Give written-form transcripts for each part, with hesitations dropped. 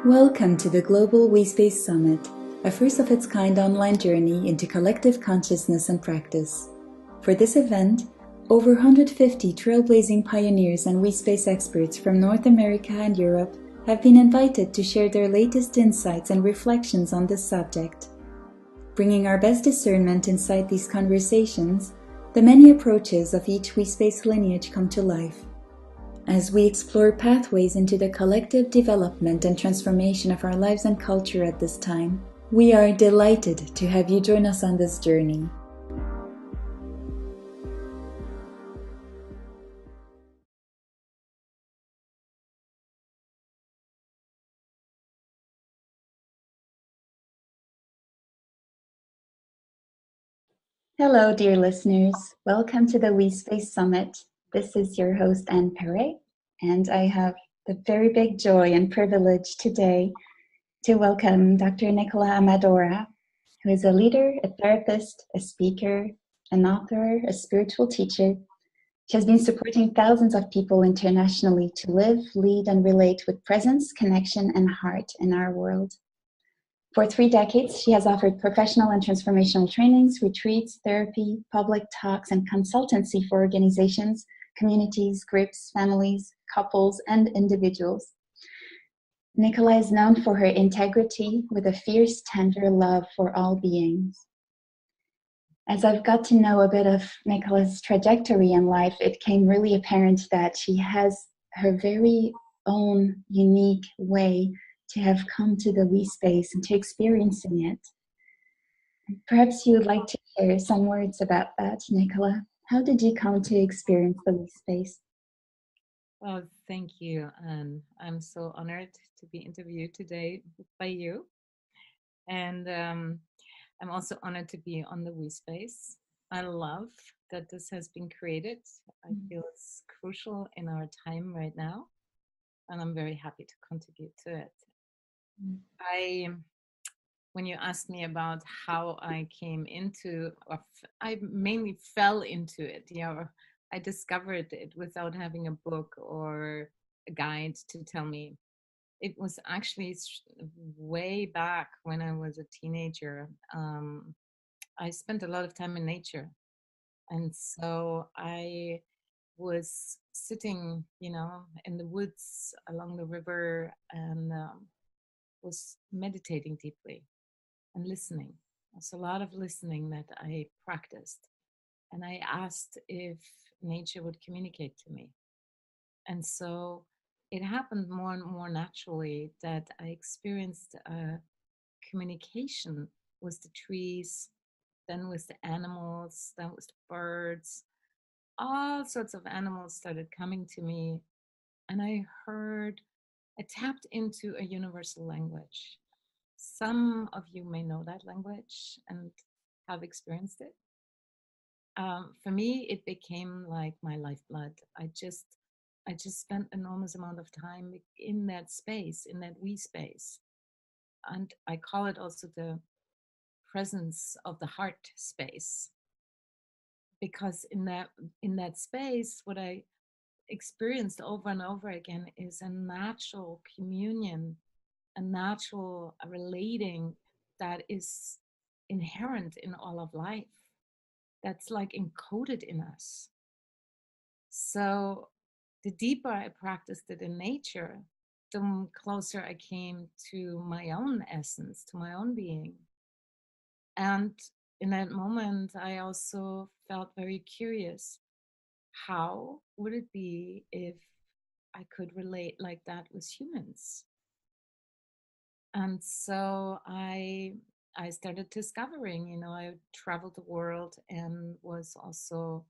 Welcome to the Global WeSpace Summit, a first-of-its-kind online journey into collective consciousness and practice. For this event, over 150 trailblazing pioneers and WeSpace experts from North America and Europe have been invited to share their latest insights and reflections on this subject. Bringing our best discernment inside these conversations, the many approaches of each WeSpace lineage come to life. As we explore pathways into the collective development and transformation of our lives and culture at this time, we are delighted to have you join us on this journey. Hello, dear listeners. Welcome to the WeSpace Summit. This is your host, Anne Perret, and I have the very big joy and privilege today to welcome Dr. Nicola Medora, who is a leader, a therapist, a speaker, an author, a spiritual teacher. She has been supporting thousands of people internationally to live, lead, and relate with presence, connection, and heart in our world. For 3 decades, she has offered professional and transformational trainings, retreats, therapy, public talks, and consultancy for organizations, communities, groups, families, couples, and individuals. Nicola is known for her integrity with a fierce, tender love for all beings. As I've got to know a bit of Nicola's trajectory in life, it became really apparent that she has her very own unique way to have come to the WeSpace and to experiencing it. Perhaps you would like to share some words about that, Nicola. How did you come to experience the WeSpace? Well, thank you, and I'm so honored to be interviewed today by you. And I'm also honored to be on the WeSpace. I love that this has been created. I feel it's crucial in our time right now, and I'm very happy to contribute to it. When you asked me about how I came into, I mainly fell into it. I discovered it without having a book or a guide to tell me. It was actually way back when I was a teenager. I spent a lot of time in nature. And so I was sitting, in the woods along the river and was meditating deeply and listening. There's a lot of listening that I practiced. And I asked if nature would communicate to me. And so it happened more and more naturally that I experienced communication with the trees, then with the animals, then with the birds. All sorts of animals started coming to me. And I tapped into a universal language. Some of you may know that language and have experienced it. For me, it became like my lifeblood. I just spent enormous amount of time in that space, in that WeSpace. And I call it also the presence of the heart space. Because in that space, what I experienced over and over again is a natural communion, a natural relating that is inherent in all of life. That's like encoded in us. So the deeper I practiced it in nature, the closer I came to my own essence, to my own being. And in that moment, I also felt very curious. How would it be if I could relate like that with humans? And so I started discovering, I traveled the world and was also,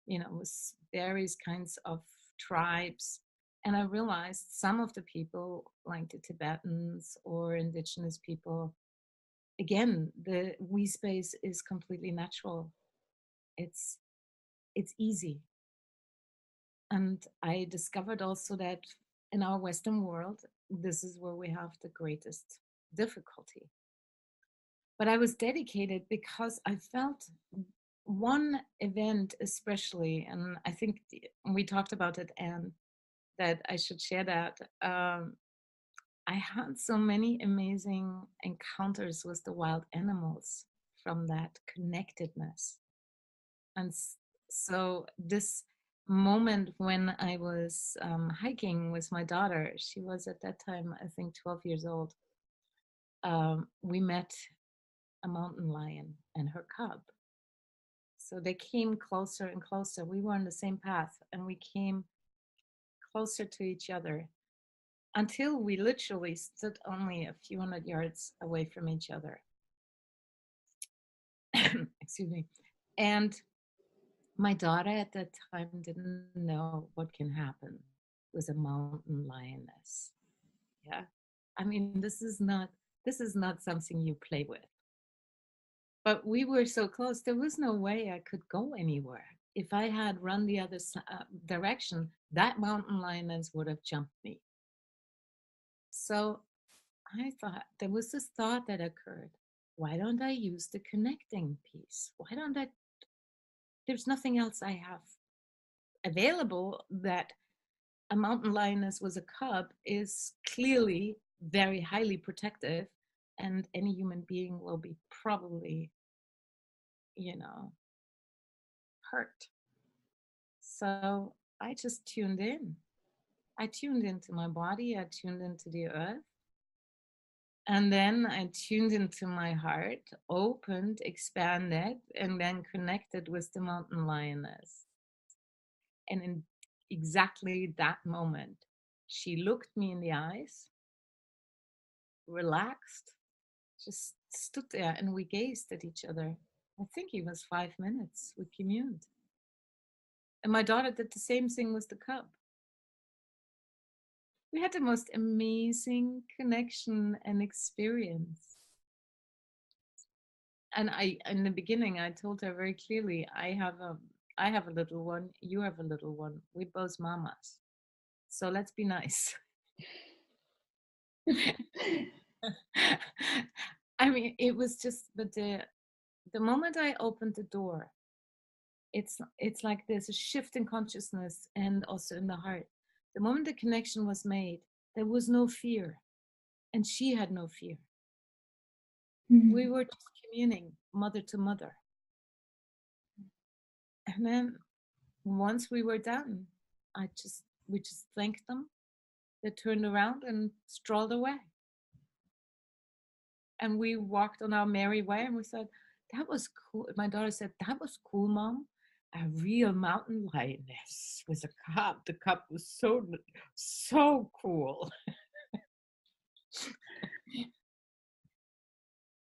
with various kinds of tribes. And I realized some of the people, like the Tibetans or indigenous people, again, the WeSpace is completely natural. It's easy. And I discovered also that in our Western world, this is where we have the greatest difficulty. But I was dedicated because I felt one event especially, and I think we talked about it, and that I should share that. I had so many amazing encounters with the wild animals from that connectedness. And so this moment when I was hiking with my daughter, she was at that time, I think, 12 years old. We met a mountain lion and her cub. So they came closer and closer. We were on the same path and we came closer to each other until we literally stood only a few hundred yards away from each other. Excuse me. And my daughter at that time didn't know what can happen with a mountain lioness. Yeah. I mean, this is not something you play with. But we were so close, there was no way I could go anywhere. If I had run the other direction, that mountain lioness would have jumped me. So I thought, there was this thought that occurred. Why don't I use the connecting piece? Why don't I? There's nothing else I have available. That a mountain lioness with a cub is clearly very highly protective, and any human being will be probably, you know, hurt. So I just tuned in. I tuned into my body, I tuned into the earth, and then I tuned into my heart, opened, expanded, and then connected with the mountain lioness. And in exactly that moment, she looked me in the eyes, relaxed, just stood there, and we gazed at each other. I think it was 5 minutes. We communed. And my daughter did the same thing with the cub. We had the most amazing connection and experience. And in the beginning, I told her very clearly, I have a little one, you have a little one. We both mamas. So let's be nice. I mean, it was just, but the moment I opened the door, it's like there's a shift in consciousness and also in the heart. The moment the connection was made, there was no fear, and she had no fear. We were just communing mother to mother. And then once we were done, we just thanked them. They turned around and strolled away. And we walked on our merry way, and we said, that was cool. My daughter said, that was cool, Mom. A real mountain lioness with a cub. The cub was so cool.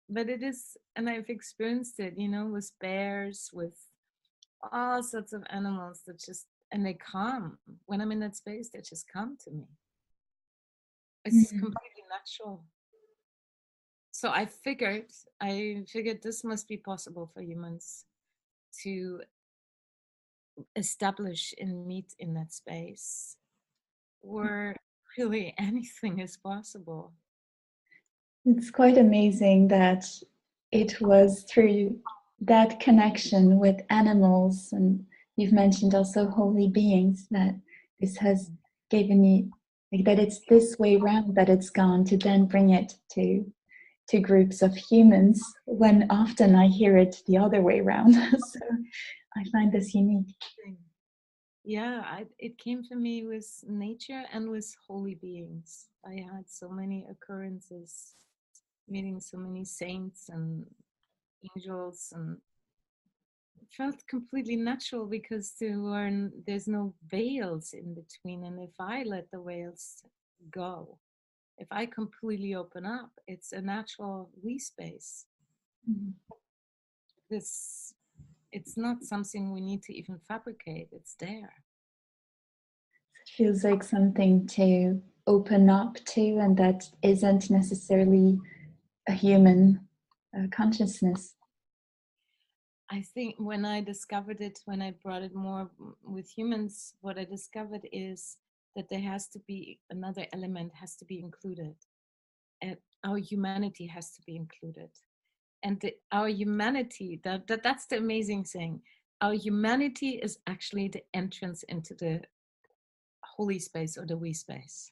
But it is, and I've experienced it, with bears, with all sorts of animals that just, and they come. When I'm in that space, they just come to me. It's completely natural. So I figured this must be possible for humans to establish and meet in that space where really anything is possible. It's quite amazing that it was through that connection with animals, and you've mentioned also holy beings, that this has given you, like, that it's this way round that it's gone to then bring it to groups of humans, when often I hear it the other way around. So I find this unique. Yeah, it came to me with nature and with holy beings. I had so many occurrences, meeting so many saints and angels, and it felt completely natural because there's no veils in between. And if I let the veils go, if I completely open up, it's a natural we space. It's not something we need to even fabricate. It's there. It feels like something to open up to, and that isn't necessarily a human consciousness. I think when I discovered it, when I brought it more with humans, what I discovered is that there has to be another element has to be included. And our humanity has to be included. And our humanity, that's the amazing thing. Our humanity is actually the entrance into the holy space or the we space.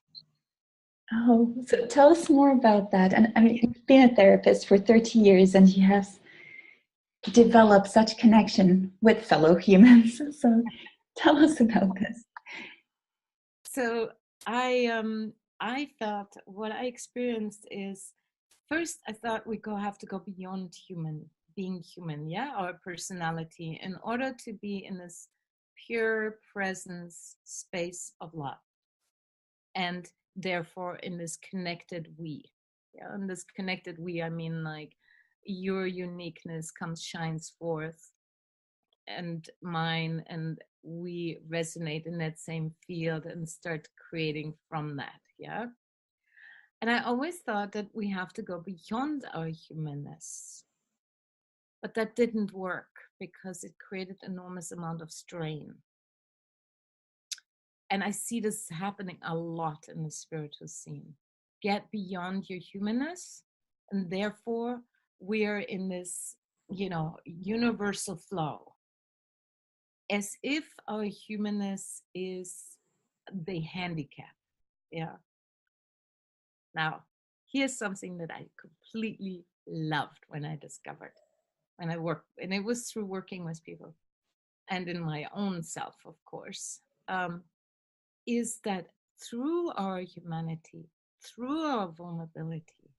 Oh, so tell us more about that. And I mean, you've been a therapist for 30 years and you have developed such connection with fellow humans. So tell us about this. So I felt what I experienced is first I thought we have to go beyond being human, yeah, our personality in order to be in this pure presence space of love, and therefore in this connected we. Yeah, in this connected we, I mean like your uniqueness shines forth and mine, and we resonate in that same field and start creating from that. Yeah. And I always thought that we have to go beyond our humanness, but that didn't work because it created enormous amount of strain. And I see this happening a lot in the spiritual scene. Get beyond your humanness, and therefore we are in this, universal flow, as if our humanness is the handicap. Yeah. Now, here's something that I completely loved when I discovered, when I worked, and it was through working with people and in my own self, of course, is that through our humanity, through our vulnerability,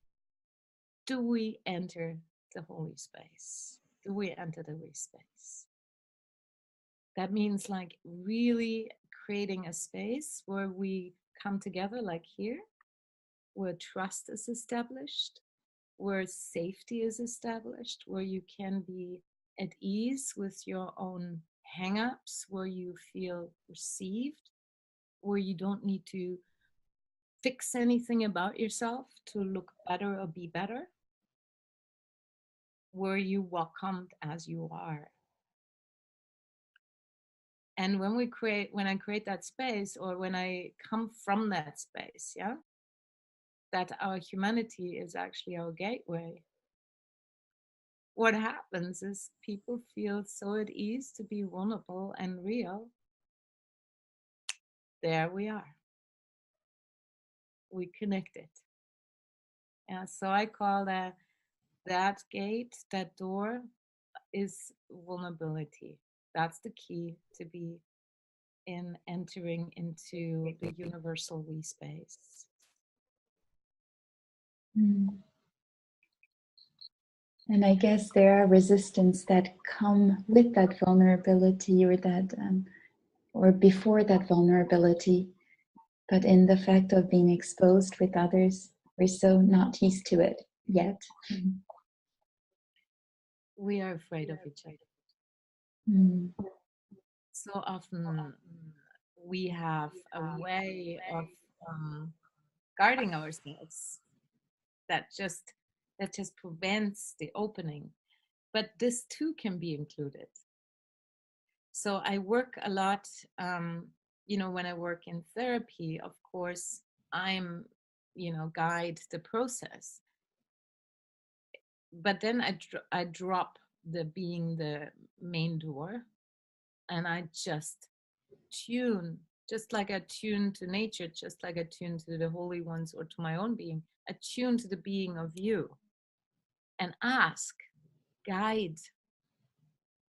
do we enter the holy space? Do we enter the we space? That means like really creating a space where we come together, like here, where trust is established, where safety is established, where you can be at ease with your own hang-ups, where you feel received, where you don't need to fix anything about yourself to look better or be better, where you welcomed as you are. And when I create that space, or when I come from that space, yeah, that our humanity is actually our gateway, what happens is people feel so at ease to be vulnerable and real. There we are. We connected. Yeah, so I call that gate, that door is vulnerability. That's the key to be in entering into the universal we space. Mm. And I guess there are resistance that come with that vulnerability, or that, or before that vulnerability. But in the fact of being exposed with others, we're so not used to it yet. We are afraid of each other. Mm. So often we have a way of guarding ourselves that just prevents the opening. But this too can be included. So I work a lot, when I work in therapy, of course, I'm, guide the process. But then I drop the being the main door, and I just tune, just like I tune to nature, just like I tune to the holy ones or to my own being. I tune to the being of you and ask, guide,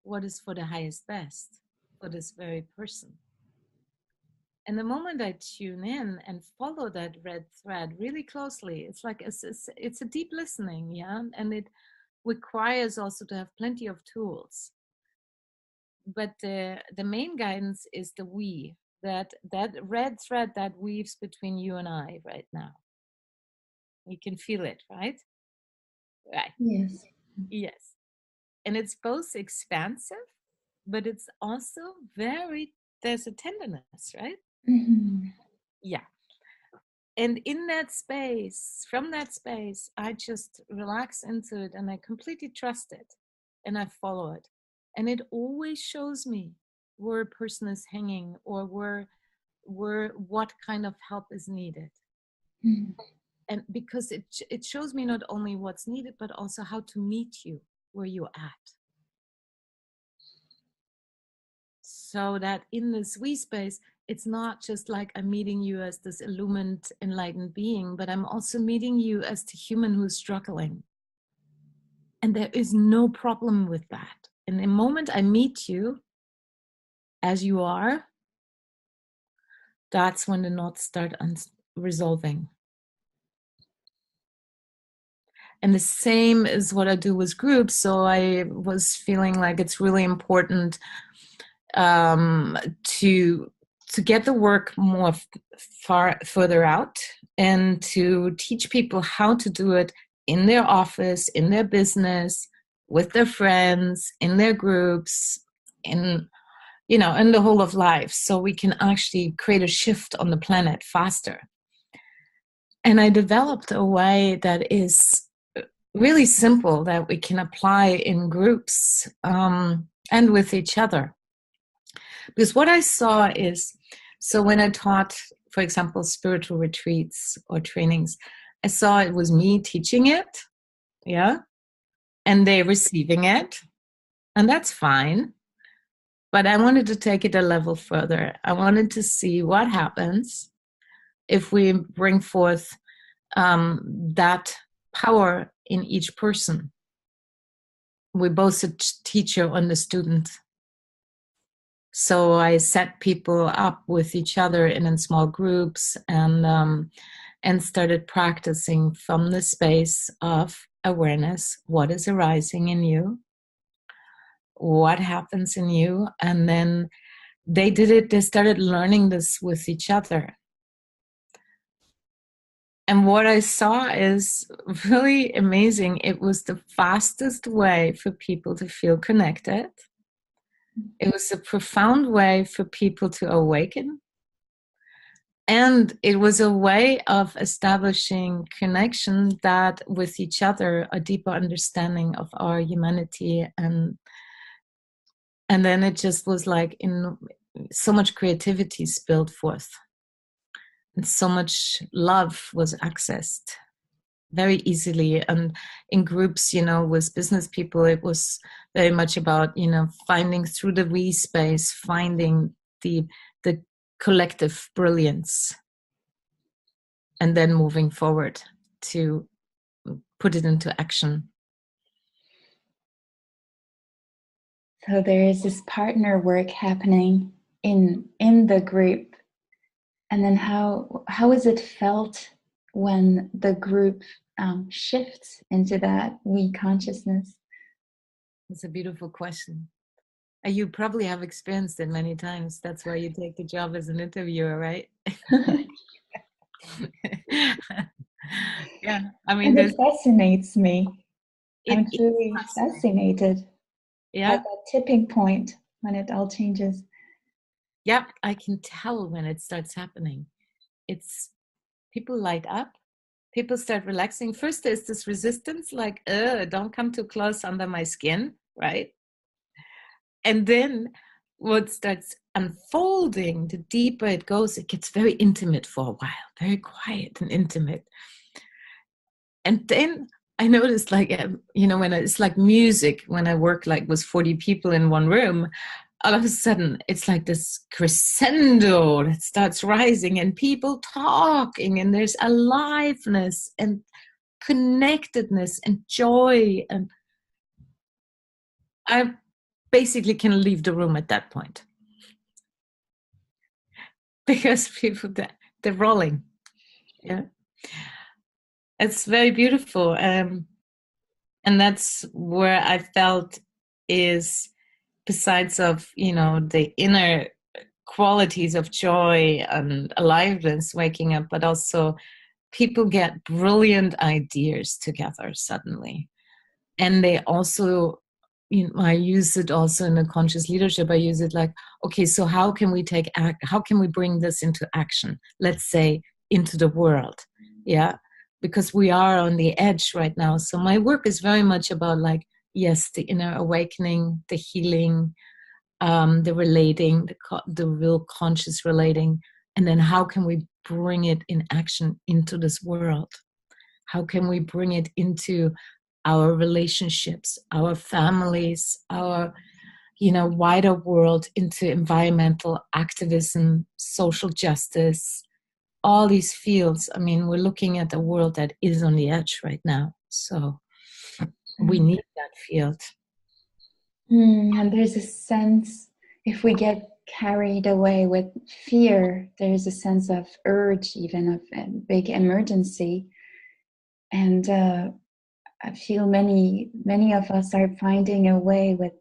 what is for the highest best for this very person. And the moment I tune in and follow that red thread really closely, it's like it's a deep listening, yeah, and it requires also to have plenty of tools. But the main guidance is the we, that red thread that weaves between you and I right now. You can feel it, right? Right. Yes. Yes. And it's both expansive, but it's also there's a tenderness, right? Mm-hmm. Yeah. And in that space, from that space, I just relax into it and I completely trust it and I follow it. And it always shows me where a person is hanging, or where what kind of help is needed. Mm-hmm. And because it shows me not only what's needed, but also how to meet you where you're at. So that in this we space, it's not just like I'm meeting you as this illumined, enlightened being, but I'm also meeting you as the human who's struggling. And there is no problem with that. And the moment I meet you as you are, that's when the knots start resolving. And the same is what I do with groups. So I was feeling like it's really important to get the work more further out, and to teach people how to do it in their office, in their business, with their friends, in their groups, in the whole of life, so we can actually create a shift on the planet faster. And I developed a way that is really simple, that we can apply in groups and with each other. Because what I saw is, so when I taught, for example, spiritual retreats or trainings, I saw it was me teaching it, yeah, and they receiving it, and that's fine. But I wanted to take it a level further. I wanted to see what happens if we bring forth that power in each person. We're both a teacher and the student. So I set people up with each other in small groups, and started practicing from the space of awareness. What is arising in you? What happens in you? And then they started learning this with each other. And what I saw is really amazing. It was the fastest way for people to feel connected. It was a profound way for people to awaken. And it was a way of establishing connection that with each other, a deeper understanding of our humanity. And then it just was like so much creativity spilled forth. And so much love was accessed very easily. And in groups, with business people, it was very much about, finding through the we space, finding the collective brilliance, and then moving forward to put it into action. So there is this partner work happening in the group. And then how is it felt when the group shifts into that we consciousness? It's a beautiful question. You probably have experienced it many times. That's why you take the job as an interviewer, right? Yeah, I mean, and it fascinates me. I'm truly fascinated by that tipping point when it all changes. Yeah, I can tell when it starts happening. It's people light up, people start relaxing. First, there's this resistance, like, don't come too close under my skin, right? And then what starts unfolding, the deeper it goes, it gets very intimate for a while, very quiet and intimate. And then I noticed, like, when it's like music, when I work like with 40 people in one room, all of a sudden it's like this crescendo that starts rising, and people talking, and there's aliveness and connectedness and joy. And I basically can leave the room at that point because people, they're rolling. Yeah, it's very beautiful. And that's where I felt is, besides of, the inner qualities of joy and aliveness waking up, but also people get brilliant ideas together suddenly. And they also, I use it also in a conscious leadership. I use it like, okay, so how can we bring this into action? Let's say into the world. Yeah. Because we are on the edge right now. So my work is very much about, like, yes, the inner awakening, the healing, the relating, the real conscious relating. And then how can we bring it in action into this world? How can we bring it into our relationships, our families, our wider world into environmental activism, social justice, all these fields. I mean, we're looking at a world that is on the edge right now. So we need that field. And there's a sense, if we get carried away with fear, there's a sense of urge, even of a big emergency. And I feel many of us are finding a way with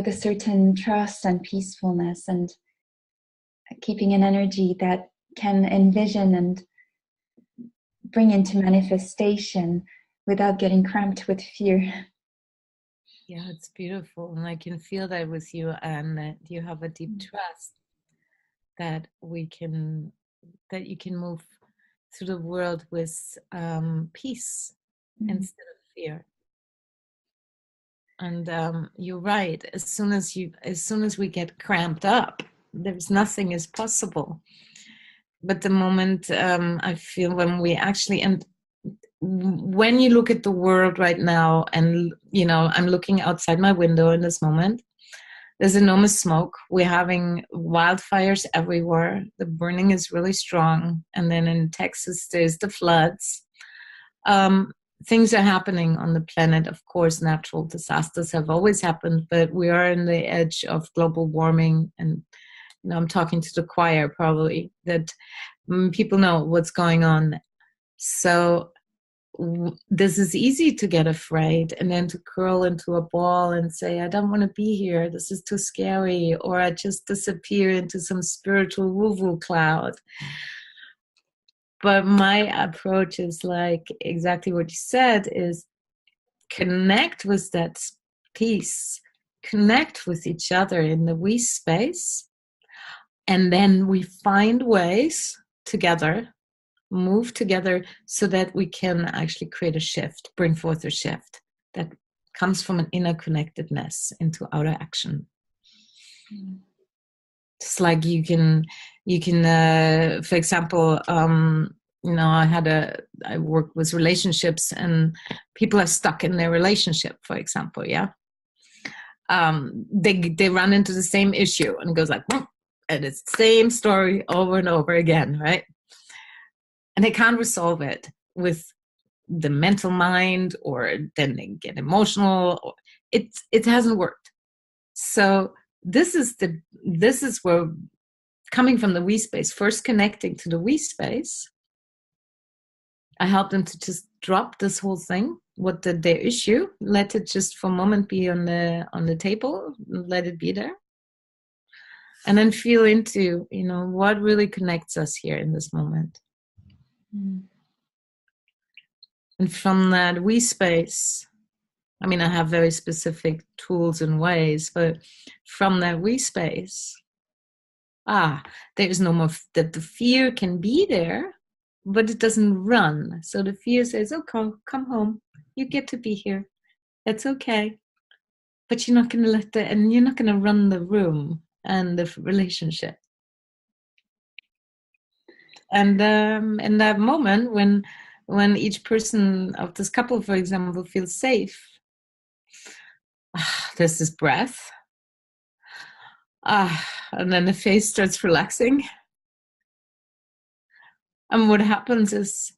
a certain trust and peacefulness, and keeping an energy that can envision and bring into manifestation without getting cramped with fear. Yeah, it's beautiful. And I can feel that with you, and that you have a deep trust that you can move through the world with peace instead of fear. And you're right. As soon as we get cramped up, there's nothing is possible. But the moment I feel when we actually, and when you look at the world right now, and I'm looking outside my window in this moment, there's enormous smoke. We're having wildfires everywhere. The burning is really strong. And then in Texas, there's the floods. Things are happening on the planet. Of course, natural disasters have always happened, but we are in the edge of global warming. And I'm talking to the choir probably, that people know what's going on. So this is easy to get afraid, and then to curl into a ball and say, I don't want to be here, this is too scary, or I just disappear into some spiritual woo-woo cloud. But my approach is like exactly what you said, is connect with that peace, connect with each other in the we space, and then we find ways together, move together, so that we can actually create a shift, bring forth a shift that comes from an inner connectedness into outer action. Just like you can for example, I work with relationships, and people are stuck in their relationship, for example. They run into the same issue, and it goes like, and it's the same story over and over again, right? And they can't resolve it with the mental mind, or then they get emotional, or it hasn't worked. So this is where, coming from the we space, first connecting to the we space, I help them to just drop this whole thing, what their issue, let it just for a moment be on the table, let it be there, and then feel into what really connects us here in this moment. And from that we space, I mean, I have very specific tools and ways, but from that we space, there's no more, that the fear can be there, but it doesn't run. So the fear says, okay, come home. You get to be here. It's okay. But you're not going to you're not going to run the room and the relationship. And in that moment, when each person of this couple, for example, feels safe, there's this breath. And then the face starts relaxing. And what happens is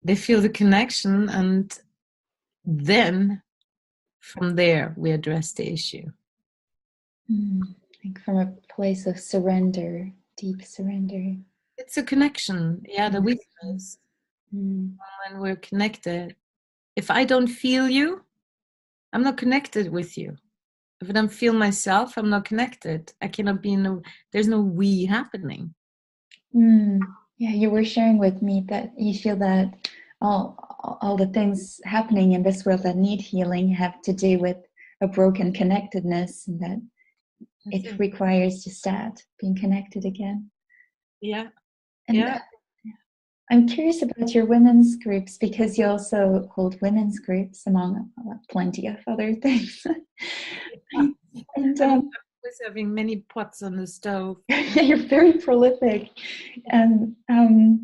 they feel the connection, and then from there we address the issue. Like from a place of surrender, deep surrender. It's a connection, the weakness. When we're connected, if I don't feel you, I'm not connected with you. If I don't feel myself, I'm not connected. I cannot be there's no we happening. Yeah, you were sharing with me that you feel that all the things happening in this world that need healing have to do with a broken connectedness, and that it requires just that, being connected again. I'm curious about your women's groups, because you also hold women's groups among plenty of other things. And I was having many pots on the stove. You're very prolific. And I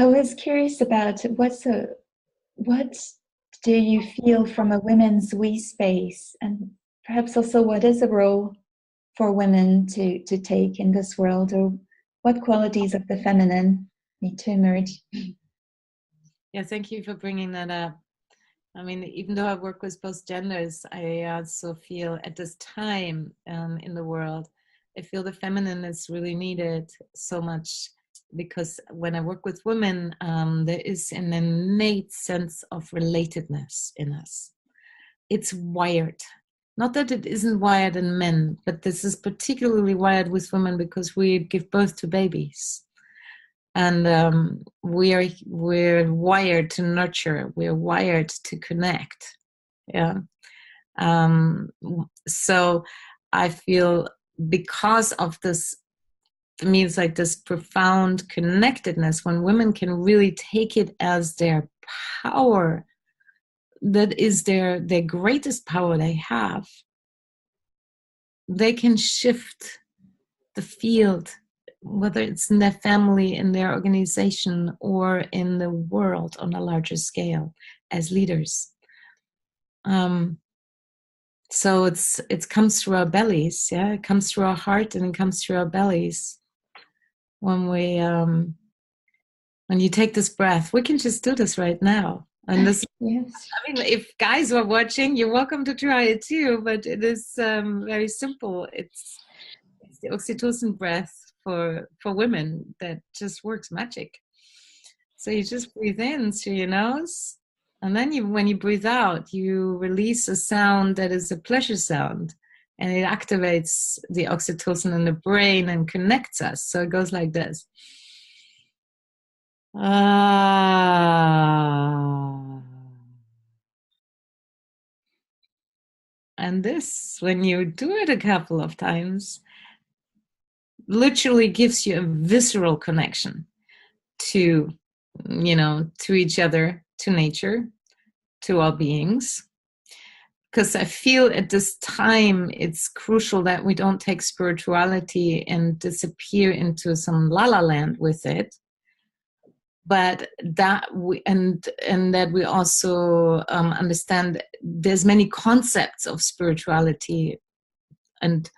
was curious about what do you feel from a women's wee space? And perhaps also, what is a role for women to take in this world, or what qualities of the feminine need to emerge? Yeah, thank you for bringing that up. I mean, even though I work with both genders, I also feel at this time in the world, I feel the feminine is really needed so much, because when I work with women, there is an innate sense of relatedness in us. It's wired. Not that it isn't wired in men, but this is particularly wired with women because we give birth to babies. And we're wired to nurture. We're wired to connect. Yeah. So I feel, because of this, for me, it's like this profound connectedness when women can really take it as their power, that is their greatest power they have. They can shift the field, whether it's in their family, in their organization, or in the world on a larger scale as leaders. So it comes through our bellies. Yeah, it comes through our heart and it comes through our bellies. When you take this breath, we can just do this right now. And this, Yes. I mean, if guys are watching, you're welcome to try it too. But it is very simple. It's the oxytocin breath for women that just works magic. So you just breathe in through your nose, and then when you breathe out, you release a sound that is a pleasure sound, and it activates the oxytocin in the brain and connects us. So it goes like this. Ah. And this, when you do it a couple of times, literally gives you a visceral connection to each other, to nature, to our beings. Because I feel at this time it's crucial that we don't take spirituality and disappear into some la-la land with it, but that that we also understand there's many concepts of spirituality and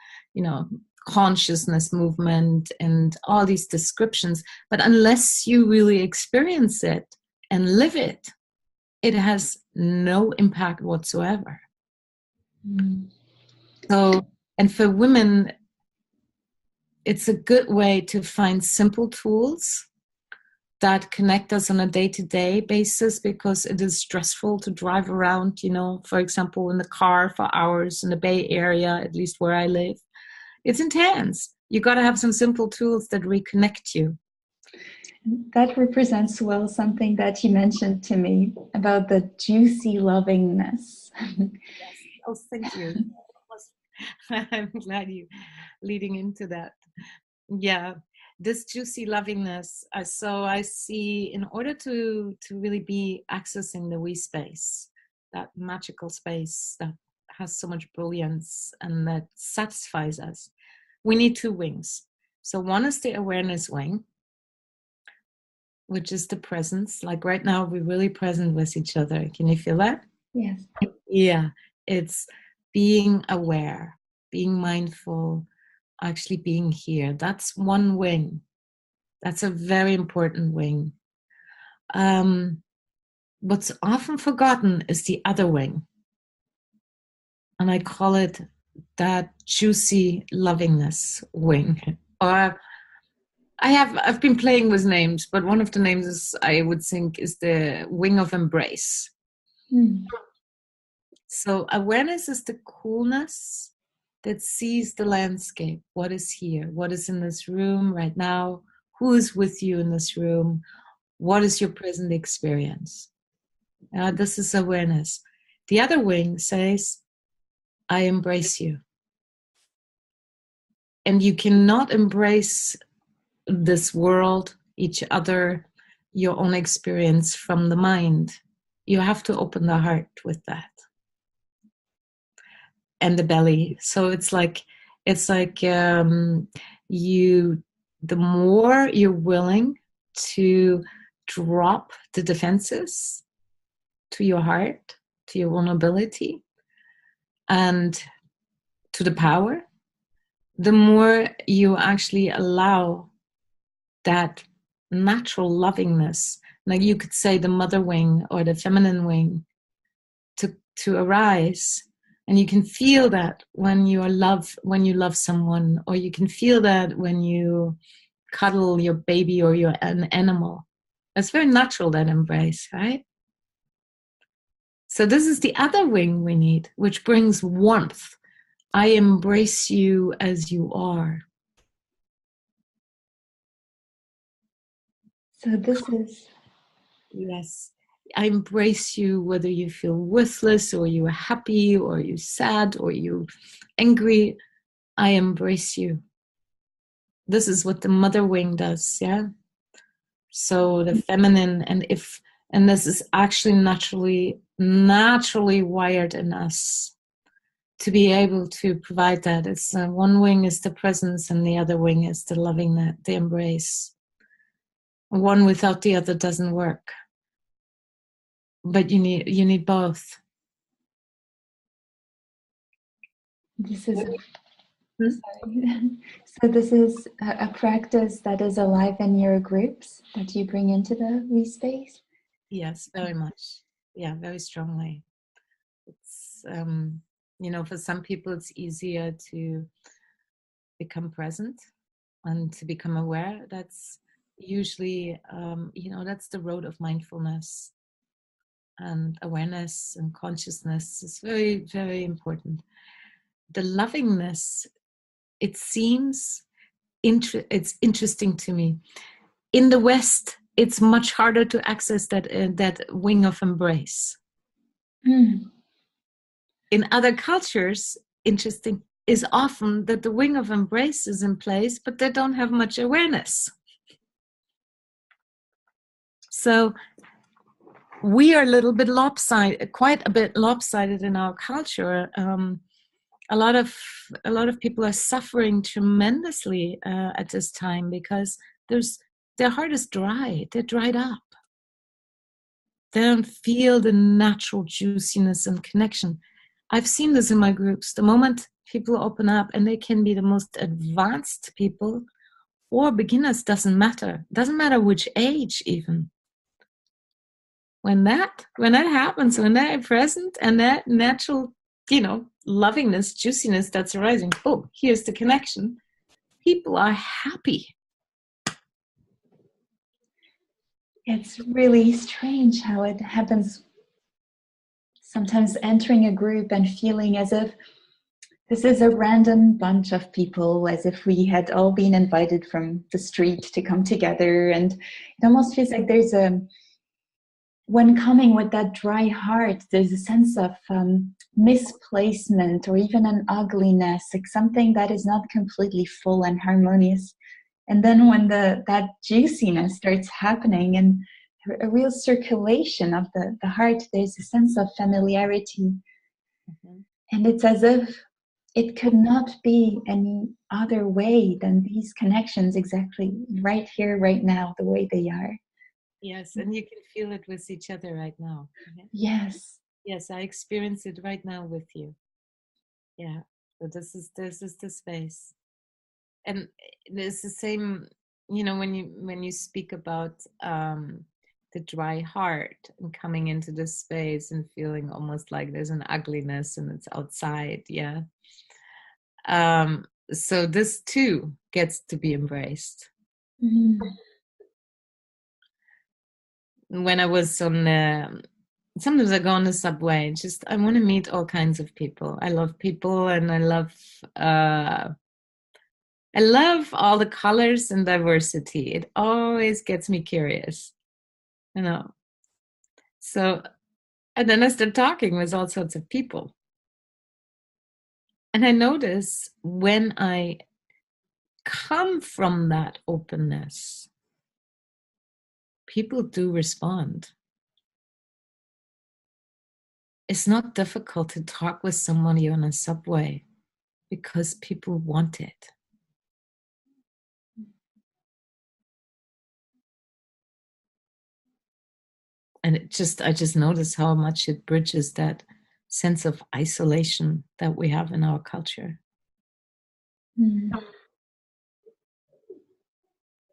consciousness movement and all these descriptions, but unless you really experience it and live it, it has no impact whatsoever. So, and for women, it's a good way to find simple tools that connect us on a day-to-day basis, because it is stressful to drive around, for example, in the car for hours in the Bay Area, at least where I live. It's intense. You got to have some simple tools that reconnect you. That represents well something that you mentioned to me about the juicy lovingness. Yes. Oh, thank you. I'm glad you leading into that. Yeah, this juicy lovingness. So I see, in order to really be accessing the we space, that magical space that has so much brilliance and that satisfies us, we need two wings. So one is the awareness wing, which is the presence. Like right now, we're really present with each other. Can you feel that? Yes. Yeah, it's being aware, being mindful, actually being here. That's one wing. That's a very important wing. What's often forgotten is the other wing. And I call it that juicy lovingness wing. Or I've been playing with names, but one of the names is, I would think, is the wing of embrace. So awareness is the coolness that sees the landscape. What is here? What is in this room right now? Who is with you in this room? What is your present experience? This is awareness. The other wing says, I embrace you. And you cannot embrace this world, each other, your own experience from the mind. You have to open the heart with that. And the belly. So it's like you, the more you're willing to drop the defenses to your heart, to your vulnerability, and to the power, the more you actually allow that natural lovingness, like you could say the mother wing or the feminine wing, to arise. And you can feel that when you love someone, or you can feel that when you cuddle your baby or an animal. It's very natural, that embrace, right? So this is the other wing we need, which brings warmth. I embrace you as you are. So this is... Yes. I embrace you whether you feel worthless, or you're happy, or you're sad, or you're angry. I embrace you. This is what the mother wing does, yeah? So the feminine, and this is actually naturally wired in us to be able to provide that. It's one wing is the presence, and the other wing is the loving, that the embrace. One without the other doesn't work. But you need both. This is sorry. So this is a practice that is alive in your groups that you bring into the We Space? Yes, very much. Yeah, very strongly. It's for some people it's easier to become present and to become aware. That's usually that's the road of mindfulness, and awareness and consciousness is very, very important. The lovingness, it seems it's interesting to me. In the West, it's much harder to access that wing of embrace. Mm. In other cultures, interesting is often that the wing of embrace is in place, but they don't have much awareness. So we are a little bit lopsided, quite a bit lopsided in our culture. A lot of people are suffering tremendously at this time, because their heart is dry. They're dried up. They don't feel the natural juiciness and connection. I've seen this in my groups. The moment people open up, and they can be the most advanced people or beginners, doesn't matter. Doesn't matter which age even. When that happens, when they're present, and that natural, lovingness, juiciness that's arising, oh, here's the connection. People are happy. It's really strange how it happens. Sometimes entering a group and feeling as if this is a random bunch of people, as if we had all been invited from the street to come together. And it almost feels like when coming with that dry heart, there's a sense of misplacement, or even an ugliness, like something that is not completely full and harmonious. And then when that juiciness starts happening, and a real circulation of the heart, there's a sense of familiarity. Mm-hmm. And it's as if it could not be any other way than these connections, exactly right here, right now, the way they are. Yes, and you can feel it with each other right now. Yes. Yes, I experience it right now with you. Yeah, so this is the space. And it's the same, when you speak about the dry heart and coming into this space and feeling almost like there's an ugliness and it's outside. Yeah. So this too gets to be embraced. Mm-hmm. When I was on sometimes I go on the subway, I want to meet all kinds of people. I love people, and I love all the colors and diversity. It always gets me curious, So, and then I start talking with all sorts of people. And I notice when I come from that openness, people do respond. It's not difficult to talk with somebody on a subway because people want it. And I just notice how much it bridges that sense of isolation that we have in our culture. Mm.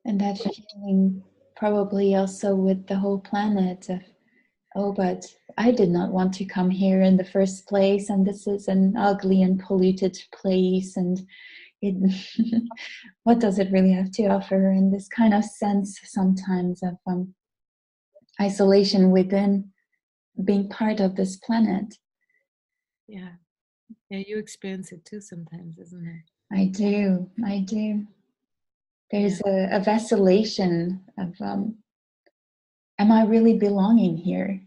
And that feeling probably also with the whole planet of, oh, but I did not want to come here in the first place, and this is an ugly and polluted place, and it, what does it really have to offer? And this kind of sense sometimes of isolation within being part of this planet. Yeah. Yeah, you experience it too sometimes, isn't it? I do. There's a vacillation of, am I really belonging here?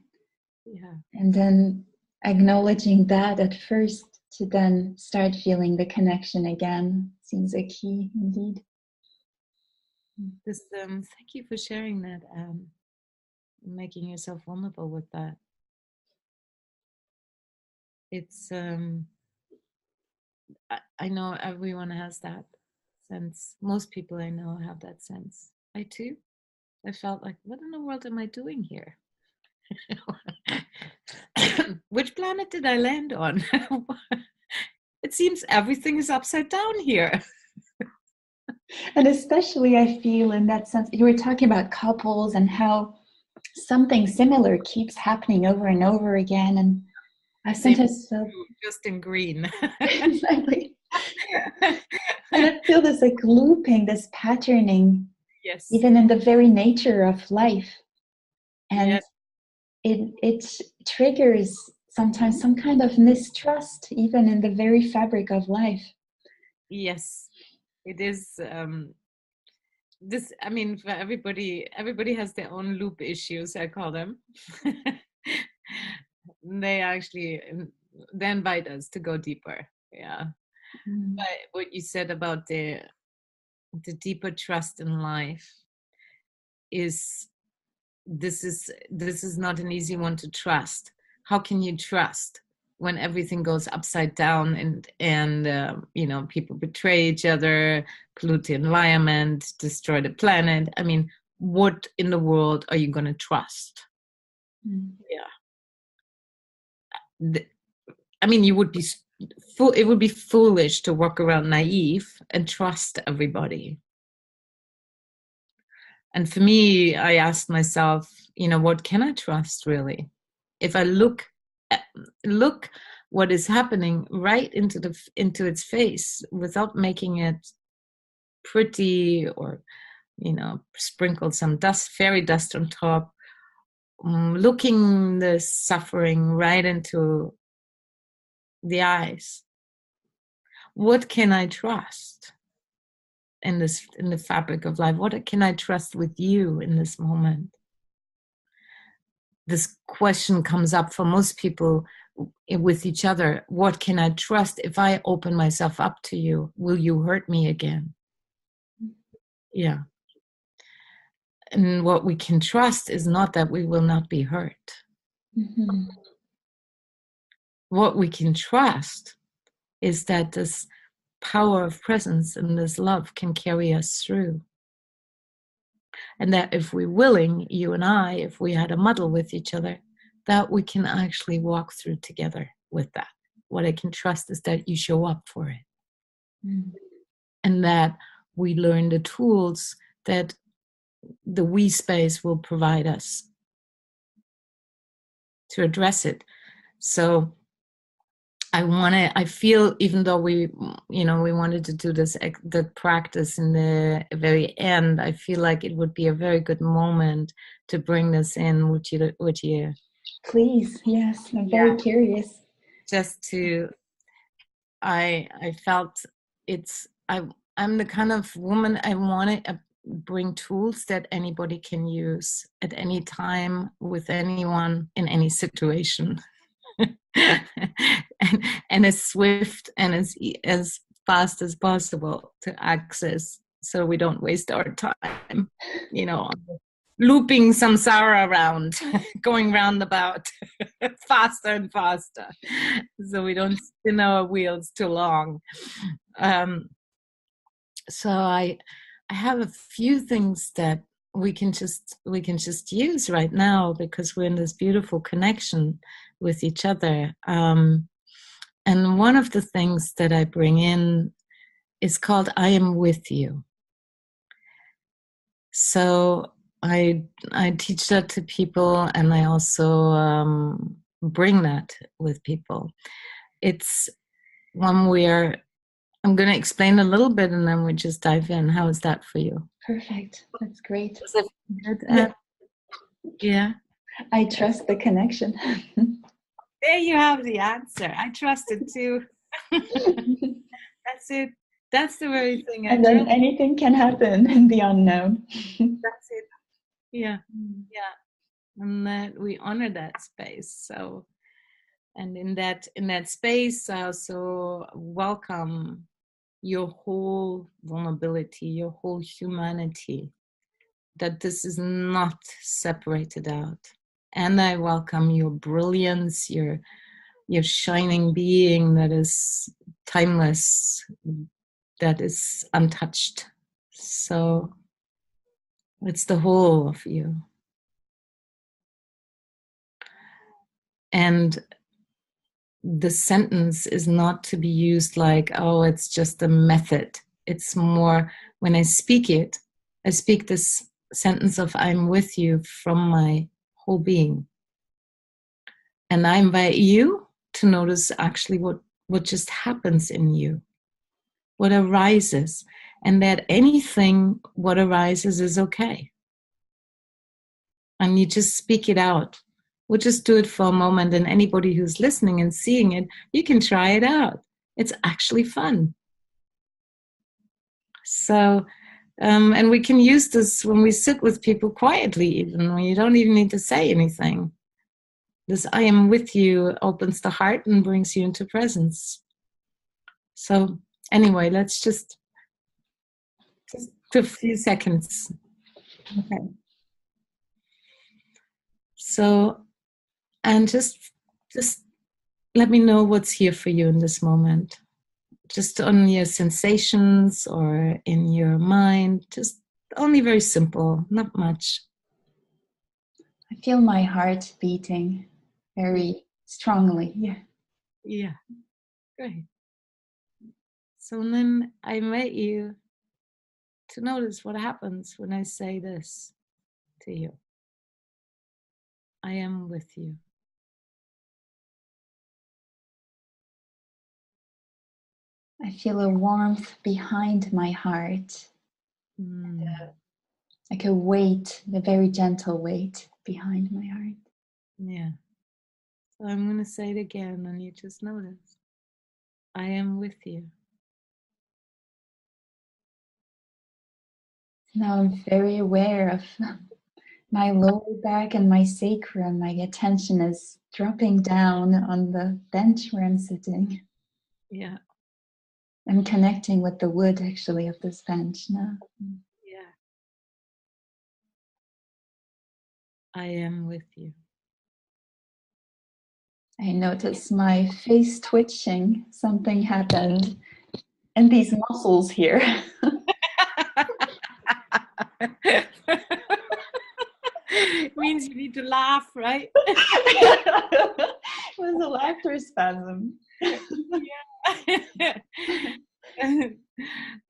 Yeah. And then acknowledging that at first to then start feeling the connection again seems a key indeed. Thank you for sharing that, making yourself vulnerable with that. It's I know everyone has that sense. Most people I know have that sense. I too. I felt like, what in the world am I doing here? Which planet did I land on? It seems everything is upside down here. And especially I feel in that sense, you were talking about couples and how something similar keeps happening over and over again. And I sometimes feel just in green. exactly. And I feel this like looping, this patterning, yes, even in the very nature of life. And yes. it triggers sometimes some kind of mistrust, even in the very fabric of life. Yes, it is. This, I mean, for everybody has their own loop issues, I call them. They actually, they invite us to go deeper. Yeah. But what you said about the deeper trust in life is this is not an easy one to trust. How can you trust when everything goes upside down and you know, people betray each other, pollute the environment, destroy the planet? I mean, what in the world are you going to trust? Yeah. I mean, you would be it would be foolish to walk around naive and trust everybody. And for me, I asked myself, you know, what can I trust really? If I look what is happening right into its face without making it pretty or, you know, sprinkle some dust, fairy dust on top, looking the suffering right into the eyes. What can I trust in the fabric of life? What can I trust with you in this moment? This question comes up for most people with each other. What can I trust? If I open myself up to you, will you hurt me again? Yeah. And what we can trust is not that we will not be hurt. Mm-hmm. What we can trust is that this power of presence and this love can carry us through. And that if we're willing, you and I, if we had a muddle with each other, that we can actually walk through together with that. What I can trust is that you show up for it. Mm. And that we learn the tools that the we space will provide us to address it. So I feel, even though we wanted to do the practice in the very end, I feel like it would be a very good moment to bring this in. Would you? Please, yes, I'm very curious. Just to, I felt I'm the kind of woman I want to bring tools that anybody can use at any time with anyone in any situation. and as swift and as fast as possible to access, so we don't waste our time, you know, looping samsara around, going roundabout faster and faster, so we don't spin our wheels too long. So I have a few things that we can just use right now, because we're in this beautiful connection with each other. And one of the things that I bring in is called I am with you. So I teach that to people, and I also bring that with people. It's one where I'm going to explain a little bit, and then we just dive in. How is that for you? Perfect. That's great. Is it good? Yeah. I trust the connection. There you have the answer. I trust it too. That's it. That's the very thing. And then anything can happen in the unknown. That's it. Yeah. Yeah. And that we honor that space. So, and in that space, I also welcome your whole vulnerability, your whole humanity, that this is not separated out. And I welcome your brilliance, your shining being that is timeless, that is untouched. So it's the whole of you. And the sentence is not to be used like, oh, it's just a method. It's more, when I speak it, I speak this sentence of I'm with you from my whole being. And I invite you to notice actually what just happens in you, what arises, and that anything what arises is okay. And you just speak it out. We'll just do it for a moment, and anybody who's listening and seeing it, you can try it out. It's actually fun. So, and we can use this when we sit with people quietly, even when you don't even need to say anything. This I am with you opens the heart and brings you into presence. So anyway, let's just a few seconds. Okay. So, and just let me know what's here for you in this moment. Just on your sensations or in your mind, just only very simple, not much. I feel my heart beating very strongly. Yeah. Yeah, great. So then I invite you to notice what happens when I say this to you. I am with you. I feel a warmth behind my heart. Like a weight, a very gentle weight behind my heart. Yeah. So I'm going to say it again, and you just notice. I am with you. Now I'm very aware of my lower back and my sacrum. My attention is dropping down on the bench where I'm sitting. Yeah. I'm connecting with the wood, actually, of this bench now. Yeah. I am with you. I notice my face twitching. Something happened. And these muscles here. It means you need to laugh, right? It was a laughter spasm. Yeah.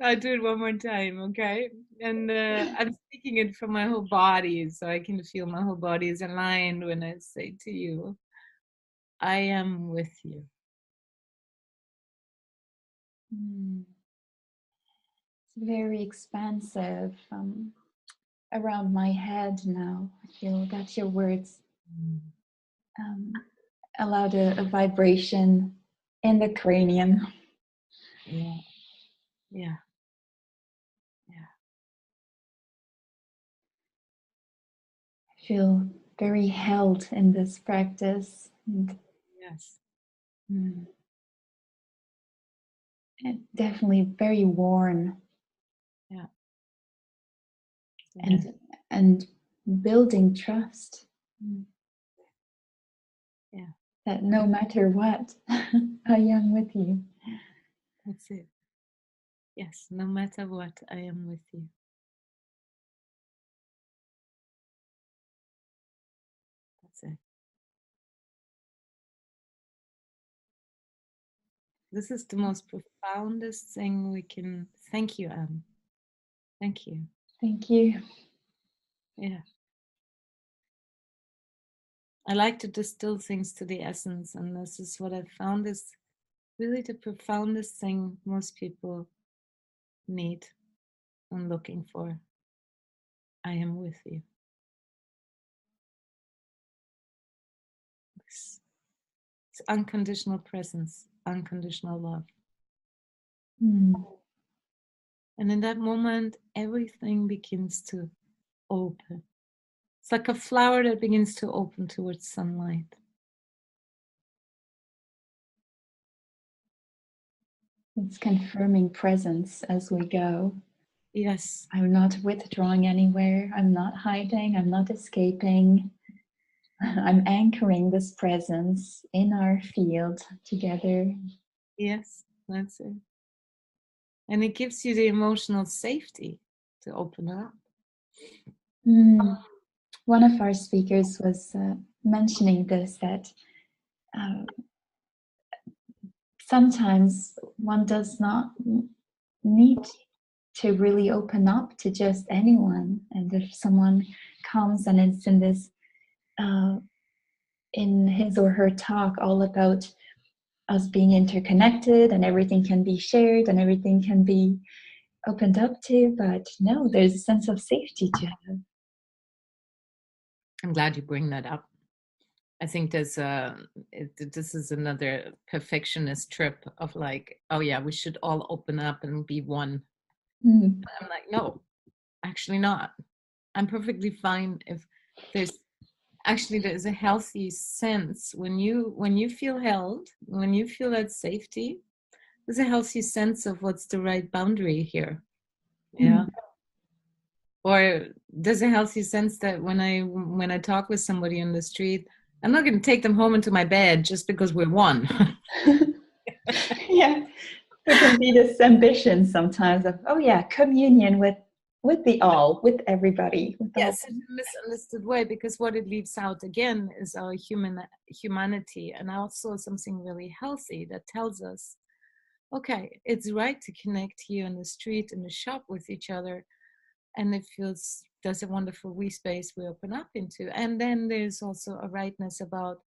I'll do it one more time, okay? And I'm speaking it from my whole body, so I can feel my whole body is aligned when I say to you, I am with you. It's very expansive around my head now. I feel that your words allowed a vibration in the cranium. Yeah. Yeah. I feel very held in this practice. Yes. And definitely very warm. Yeah. And building trust. Yeah. That no matter what, I am with you. That's it. Yes, no matter what, I am with you. This is the most profoundest thing we can. Thank you, Anne. Thank you. Thank you. Yeah. I like to distill things to the essence, and this is what I've found is really the profoundest thing most people need and looking for. I am with you. It's unconditional presence, unconditional love. Mm. And in that moment, everything begins to open. It's like a flower that begins to open towards sunlight. It's confirming presence as we go. Yes. I'm not withdrawing anywhere. I'm not hiding. I'm not escaping. I'm anchoring this presence in our field together. Yes, that's it. And it gives you the emotional safety to open up. Mm. One of our speakers was mentioning this, that sometimes one does not need to really open up to just anyone. And if someone comes and it's in this, in his or her talk, all about us being interconnected and everything can be shared and everything can be opened up to, but no, there's a sense of safety to have. I'm glad you bring that up. I think this is another perfectionist trip of like, oh yeah, we should all open up and be one. Mm. I'm like, no, actually not. I'm perfectly fine if there's a healthy sense when you feel held, when you feel that safety, there's a healthy sense of what's the right boundary here. Yeah. Mm. Or there's a healthy sense that when I talk with somebody on the street, I'm not going to take them home into my bed just because we're one. Yeah, there can be this ambition sometimes of, oh yeah, communion with the all, with everybody, with all. Yes, in a misunderstood way, because what it leaves out again is our humanity, and also something really healthy that tells us, okay, it's right to connect here in the street, in the shop with each other, and it feels there's a wonderful wee space we open up into. And then there's also a rightness about,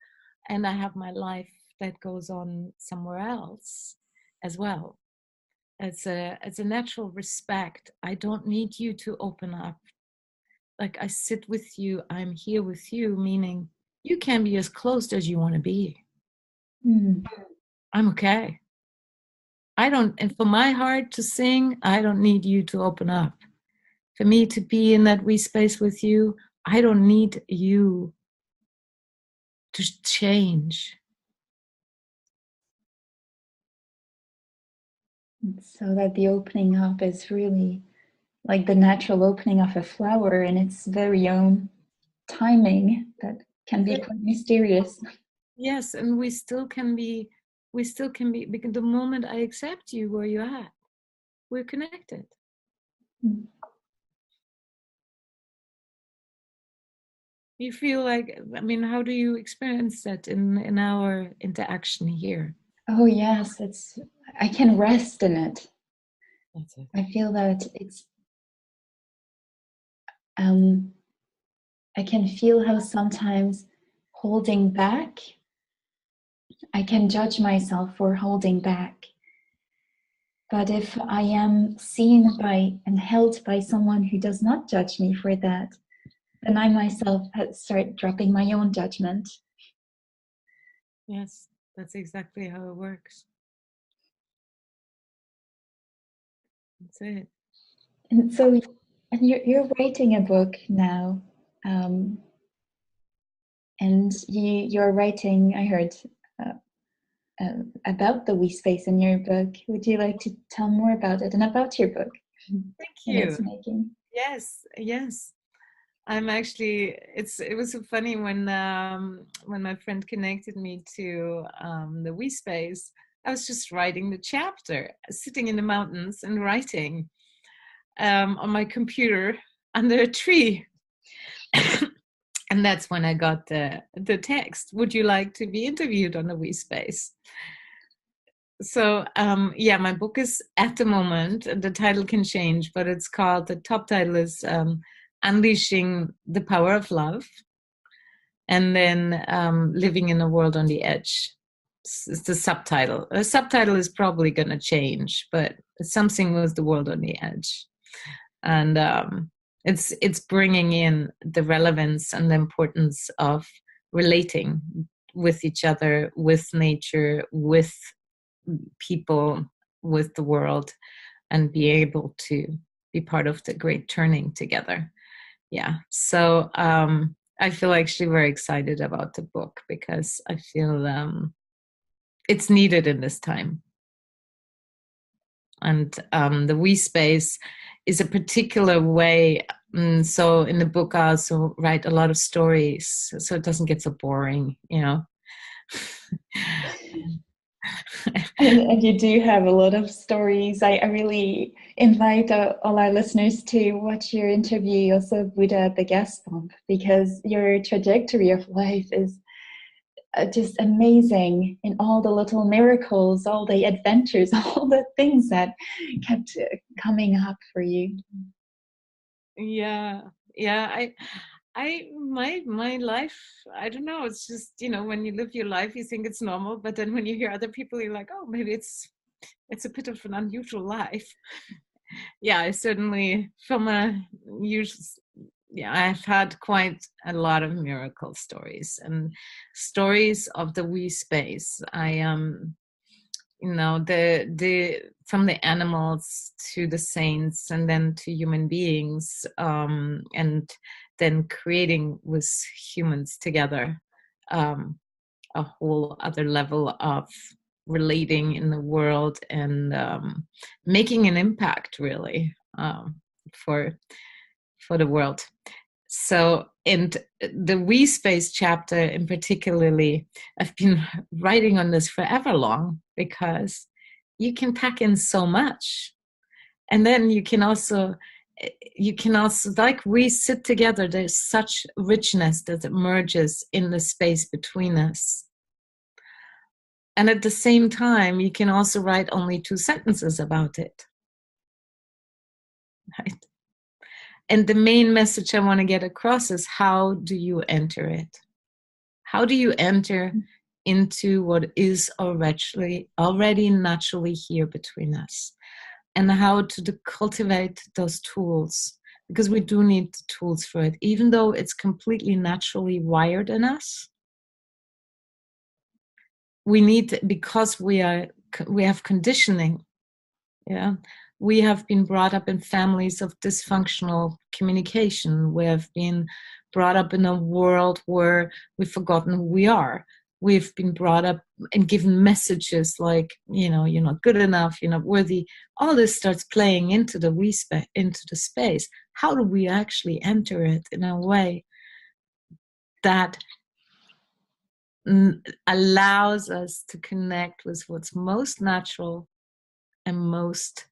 and I have my life that goes on somewhere else as well. It's a natural respect. I don't need you to open up. Like, I sit with you, I'm here with you, meaning you can be as closed as you want to be. Mm. I'm okay. And for my heart to sing, I don't need you to open up. For me to be in that wee space with you, I don't need you to change. So that the opening up is really like the natural opening of a flower in its very own timing that can be quite mysterious. Yes, and we still can be, because the moment I accept you where you're at, we're connected. Mm. You feel like, I mean, how do you experience that in our interaction here? Oh yes, I can rest in it. That's it. I feel that I can feel how sometimes holding back, I can judge myself for holding back. But if I am seen by and held by someone who does not judge me for that, then I myself start dropping my own judgment. Yes, that's exactly how it works. That's it. And so, and you're writing a book now, um, and you're writing, I heard, uh, about the wee space in your book. Would you like to tell more about it and about your book Thank and you. its making? Yes, yes. I'm actually. It was so funny when my friend connected me to the Wee Space. I was just writing the chapter, sitting in the mountains and writing on my computer under a tree. And that's when I got the text. Would you like to be interviewed on the Wee Space? Yeah, my book is at the moment, the title can change, but the top title is Unleashing the Power of Love, and then Living in a World on the Edge. It's the subtitle. The subtitle is probably going to change, but something with the world on the edge. And it's bringing in the relevance and the importance of relating with each other, with nature, with people, with the world, and be able to be part of the great turning together. Yeah. So I feel actually very excited about the book because I feel it's needed in this time. And the we space is a particular way. So in the book, I also write a lot of stories, so it doesn't get so boring, you know. And you do have a lot of stories. I really invite all our listeners to watch your interview also with the guest bump, because your trajectory of life is just amazing in all the little miracles, all the adventures, all the things that kept coming up for you. Yeah, my life, I don't know, it's just, you know, when you live your life you think it's normal, but then when you hear other people you're like, oh, maybe it's a bit of an unusual life. Yeah, I certainly from a usual, yeah, I've had quite a lot of miracle stories and stories of the we space. You know, the from the animals to the saints and then to human beings, and then creating with humans together a whole other level of relating in the world and making an impact really for the world. So, and the we space chapter in particularly, I've been writing on this forever long because you can pack in so much. And then you can also, like we sit together, there's such richness that emerges in the space between us. And at the same time, you can also write only 2 sentences about it. Right? And the main message I want to get across is, how do you enter it? How do you enter into what is already naturally here between us? And how to cultivate those tools, because we do need the tools for it, even though it's completely naturally wired in us. We need, because we have conditioning. Yeah, we have been brought up in families of dysfunctional communication. We have been brought up in a world where we've forgotten who we are. We've been brought up and given messages like, you know, you're not good enough, you're not worthy. All this starts playing into the into the space. How do we actually enter it in a way that allows us to connect with what's most natural and most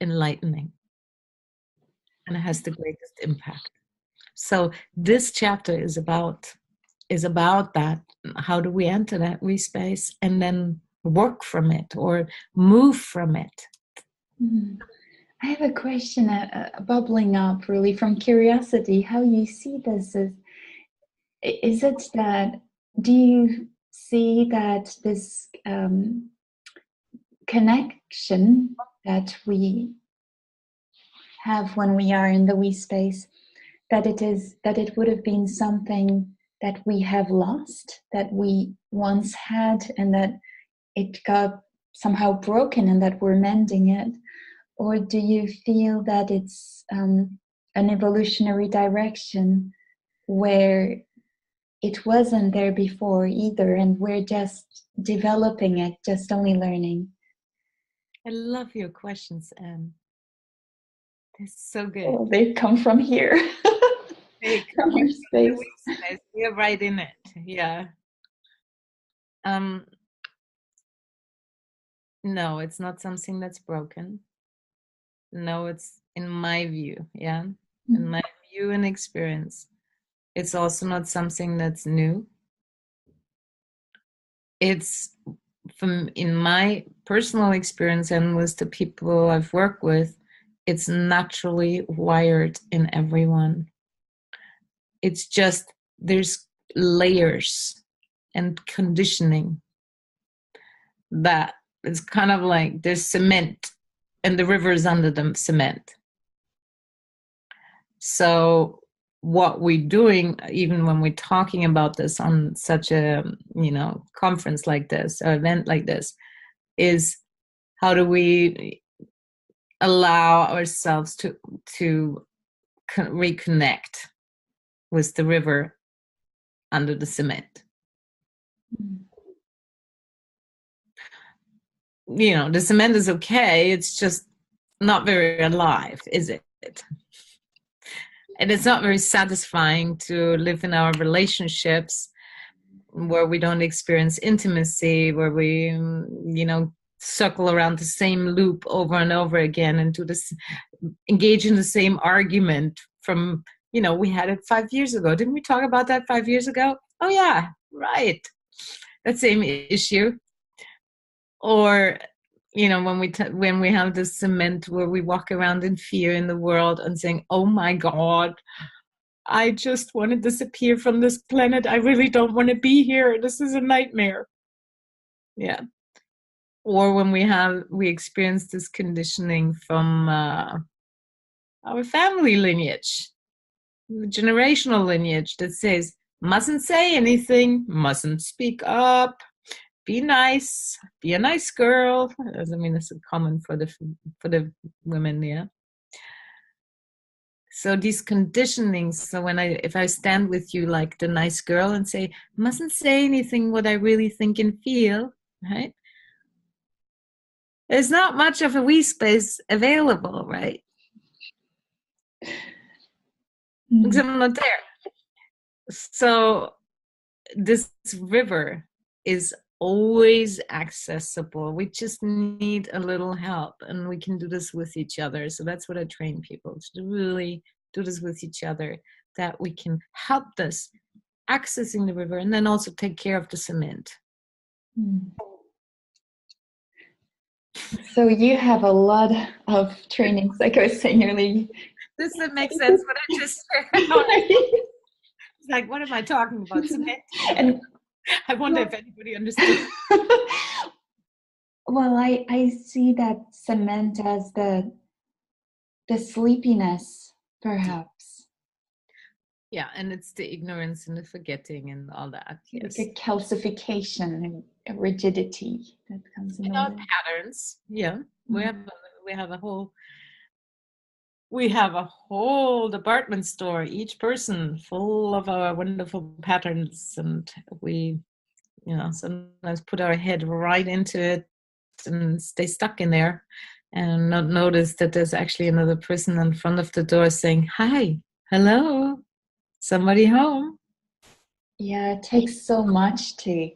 enlightening, and it has the greatest impact? So this chapter is about that. How do we enter that we space and then work from it or move from it? I have a question bubbling up really from curiosity, how you see this. Is it that, do you see that this connection that we have when we are in the we space, that it would have been something that we have lost, that we once had, and that it got somehow broken and that we're mending it? Or do you feel that it's an evolutionary direction where it wasn't there before either, and we're just developing it, just only learning? I love your questions, Anne. They're so good. Oh, they come from here. They from come our from space. We're right in it. Yeah. No, it's not something that's broken. No, it's, in my view, yeah, in my view and experience, it's also not something that's new. It's from in my personal experience and with the people I've worked with, it's naturally wired in everyone. It's just there's layers and conditioning that it's kind of like there's cement and the river is under the cement. So what we're doing, even when we're talking about this on such a conference like this, or event like this, is how do we allow ourselves to reconnect with the river under the cement. The cement is okay, it's just not very alive, is it? And it's not very satisfying to live in our relationships where we don't experience intimacy, where we circle around the same loop over and over again and engage in the same argument from we had it 5 years ago. Didn't we talk about that 5 years ago? Oh yeah, right, that same issue. Or when we have this cement where we walk around in fear in the world and saying, oh my God, I just want to disappear from this planet. I really don't want to be here. This is a nightmare. Yeah. Or when we experience this conditioning from our family lineage, generational lineage that says, mustn't say anything, mustn't speak up, be nice, be a nice girl. I mean, it's common for the women, yeah. So these conditionings, so if I stand with you like the nice girl and say, mustn't say anything what I really think and feel, right? There's not much of a wee space available, right? Because I'm not there. So this river is always accessible. We just need a little help, and we can do this with each other. So that's what I train people to really do this with each other, that we can help this accessing the river and then also take care of the cement. So you have a lot of trainings, like I was saying earlier. Does that make sense what I just said? It's like, what am I talking about? Cement? And I wonder if anybody understood. Well, I see that cement as the sleepiness, perhaps. Yeah, and it's the ignorance and the forgetting and all that. Yes. Like a calcification and a rigidity that comes in our patterns. Yeah. We have a whole department store, each person full of our wonderful patterns, and we sometimes put our head right into it and stay stuck in there and not notice that there's actually another person in front of the door saying, hi, hello, somebody home. Yeah, it takes so much to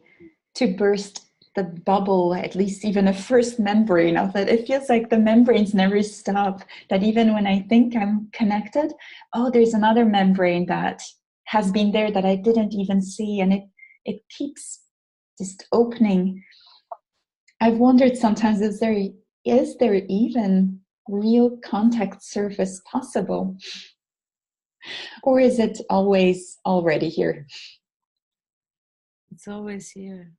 burst the bubble, at least even a first membrane of it. It feels like the membranes never stop, that even when I think I'm connected, oh, there's another membrane that has been there that I didn't even see, and it keeps just opening. I've wondered sometimes, is there even real contact surface possible? Or is it always already here? It's always here.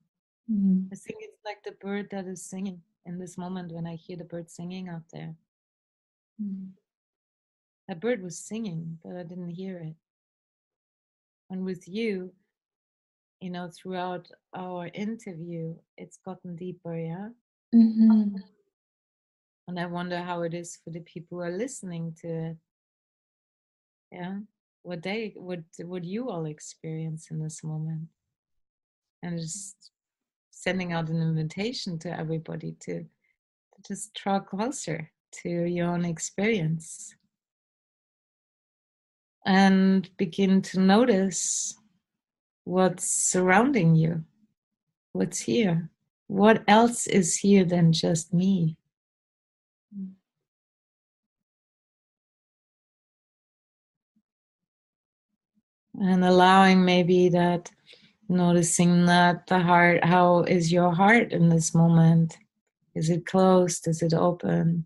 I think it's like the bird that is singing in this moment when I hear the bird singing out there. That bird was singing, but I didn't hear it. And with you, throughout our interview, it's gotten deeper, yeah? Mm-hmm. And I wonder how it is for the people who are listening to it. Yeah? What you all experience in this moment. And just sending out an invitation to everybody to just draw closer to your own experience and begin to notice what's surrounding you, what's here, what else is here than just me. And allowing maybe that Noticing that the heart, how is your heart in this moment? Is it closed? Is it open?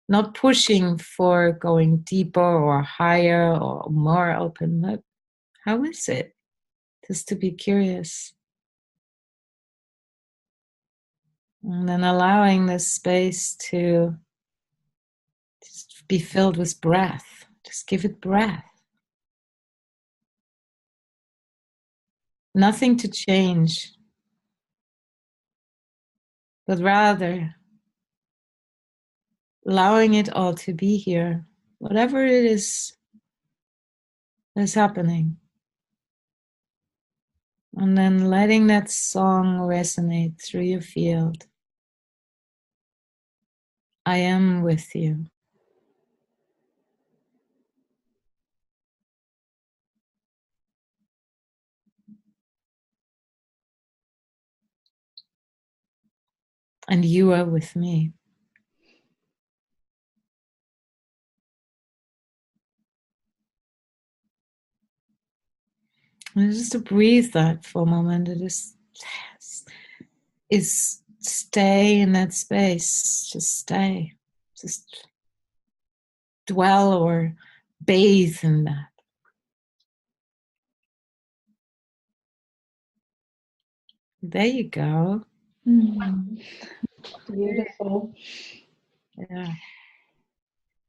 Not pushing for going deeper or higher or more open, but how is it? Just to be curious. And then allowing this space to just be filled with breath. Just give it breath. Nothing to change, but rather allowing it all to be here, whatever it is that's happening. And then letting that song resonate through your field. I am with you. And you are with me. And just to breathe that for a moment, it is stay in that space. Just stay. Just dwell or bathe in that. There you go. Beautiful. Yeah.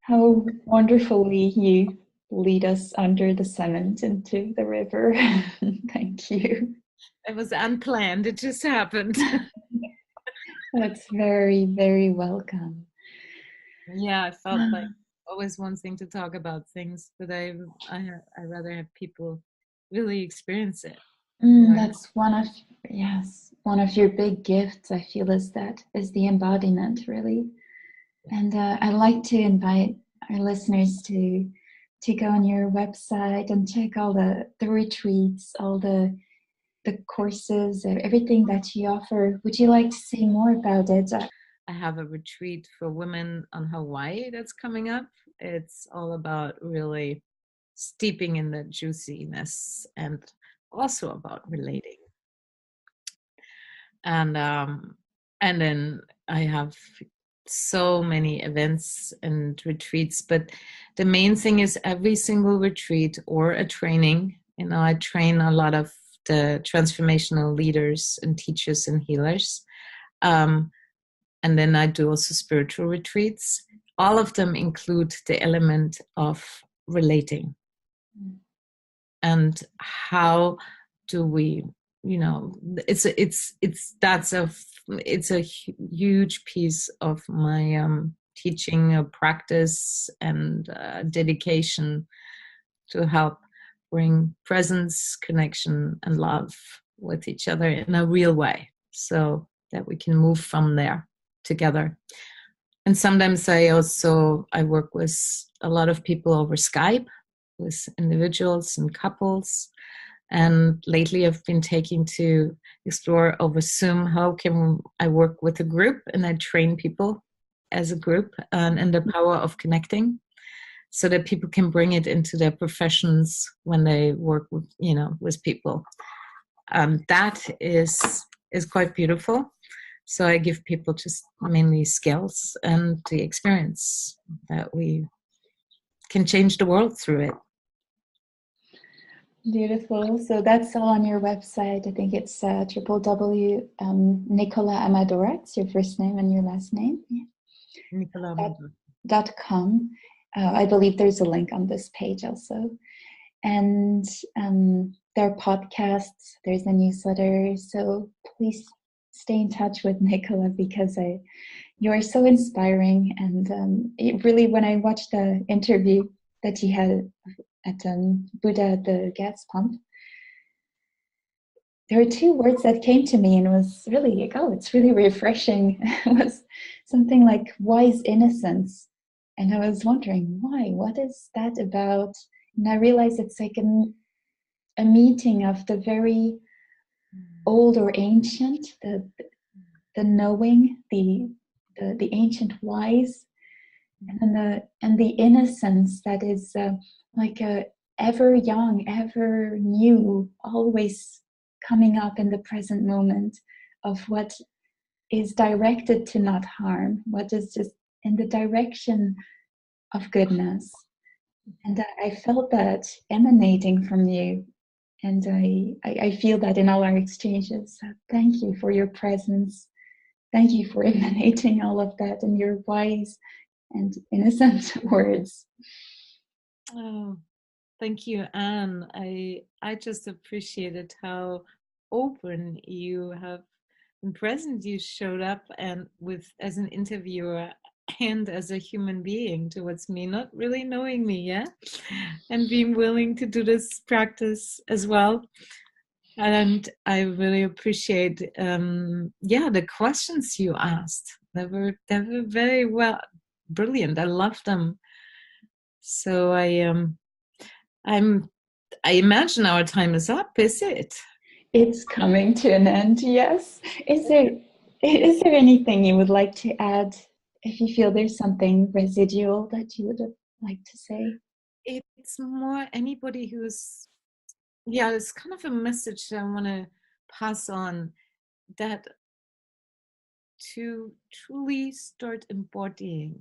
How wonderfully you lead us under the cement into the river. Thank you. It was unplanned. It just happened. That's very, very welcome. Yeah, I felt like always wanting to talk about things, but I rather have people really experience it. That's one of your big gifts, I feel, is the embodiment, really. And I like to invite our listeners to go on your website and check all the retreats, all the courses, everything that you offer. Would you like to say more about it? I have a retreat for women on Hawaii that's coming up. It's all about really steeping in the juiciness and also about relating. And then I have so many events and retreats, but the main thing is every single retreat or a training. I train a lot of the transformational leaders and teachers and healers. And then I do also spiritual retreats. All of them include the element of relating. And how do we, it's a huge piece of my teaching practice and dedication to help bring presence, connection, and love with each other in a real way, so that we can move from there together. And sometimes I work with a lot of people over Skype, with individuals and couples. And lately I've been taking to explore over Zoom, how can I work with a group, and I train people as a group and the power of connecting, so that people can bring it into their professions when they work with people. That is quite beautiful. So I give people just mainly skills and the experience that we can change the world through it. Beautiful. So that's all on your website. I think it's www. Nicola Amadora. It's your first name and your last name. Nicola .com. I believe there's a link on this page also. And there are podcasts, there's a newsletter. So please stay in touch with Nicola, because you are so inspiring. And it really, when I watched the interview that you had at Buddha at the gas pump, there were two words that came to me, and it was really like, oh, it's really refreshing. It was something like wise innocence. And I was wondering, why? What is that about? And I realized it's like a meeting of the very old or ancient, the knowing, the ancient wise, and the innocence that is like a ever young, ever new, always coming up in the present moment of what is directed to not harm, what is just in the direction of goodness. And I felt that emanating from you. And I feel that in all our exchanges. So thank you for your presence. Thank you for emanating all of that in your wise and innocent words. Oh, thank you, Anne. I just appreciated how open you have been present. You showed up and with as an interviewer and as a human being towards me, not really knowing me yet, and being willing to do this practice as well. And I really appreciate, the questions you asked. They were very brilliant. I love them. So I imagine our time is up. Is it? It's coming to an end. Yes. Is there anything you would like to add? If you feel there's something residual that you would like to say? It's more anybody who's, it's kind of a message that I want to pass on, that to truly start embodying,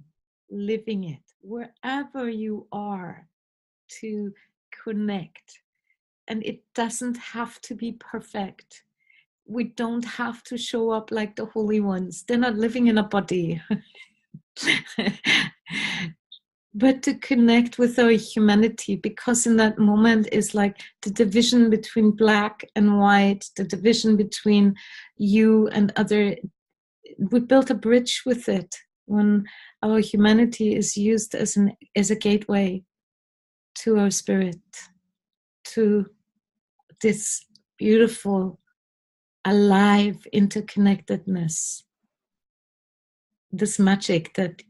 living it wherever you are, to connect. And it doesn't have to be perfect. We don't have to show up like the holy ones. They're not living in a body. But to connect with our humanity, because in that moment is like the division between black and white, the division between you and other. We built a bridge with it when our humanity is used as a gateway to our spirit, to this beautiful, alive interconnectedness, this magic that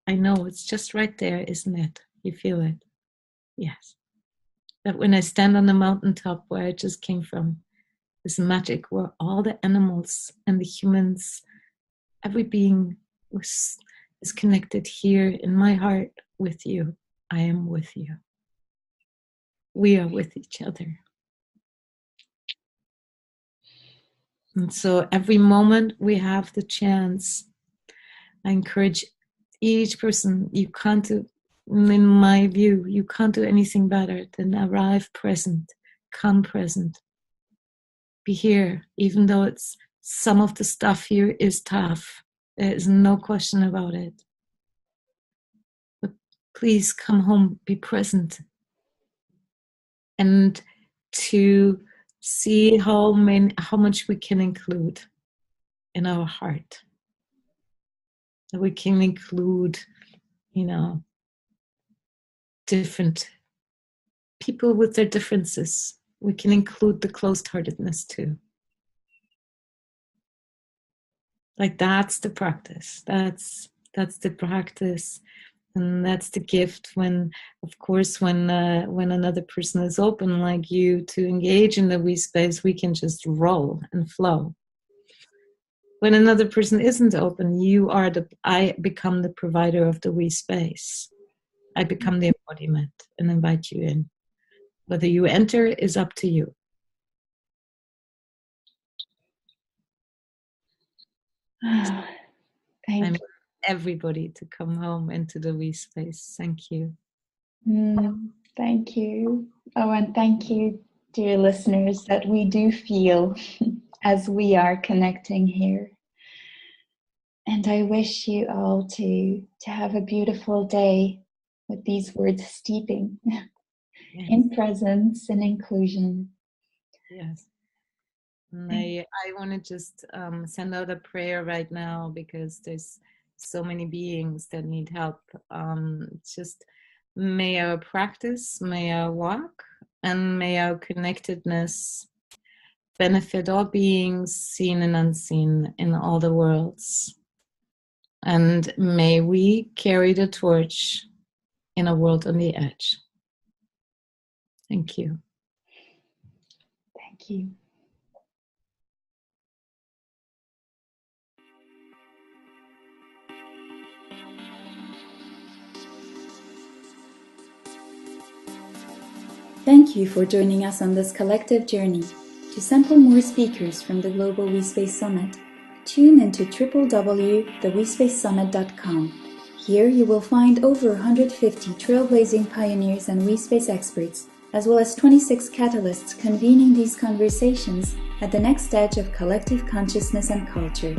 I know it's just right there, isn't it? You feel it? Yes. That when I stand on the mountaintop where I just came from, this magic where all the animals and the humans, every being is connected here in my heart with you. I am with you. We are with each other. And so every moment we have the chance, I encourage each person, you can't do, in my view, you can't do anything better than arrive present, come present, be here, even though it's some of the stuff here is tough. There is no question about it. But please come home, be present. And to see how much we can include in our heart. That we can include, different people with their differences. We can include the closed-heartedness too. Like that's the practice. That's the practice, and that's the gift. When, of course, when another person is open like you to engage in the we space, we can just roll and flow. When another person isn't open, I become the provider of the we space. I become the embodiment and invite you in. Whether you enter is up to you. Thank you. Everybody to come home into the we space. Thank you. Thank you. Oh, and thank you, dear listeners, that we do feel as we are connecting here. And I wish you all to have a beautiful day with these words steeping in presence and inclusion. Yes. And I want to just send out a prayer right now, because there's so many beings that need help. Just may our practice, may our walk, and may our connectedness benefit all beings seen and unseen in all the worlds. And may we carry the torch in a world on the edge. Thank you. Thank you. Thank you for joining us on this collective journey. To sample more speakers from the Global WeSpace Summit, tune into www.thewespacesummit.com. Here you will find over 150 trailblazing pioneers and WeSpace experts, as well as 26 catalysts convening these conversations at the next edge of collective consciousness and culture.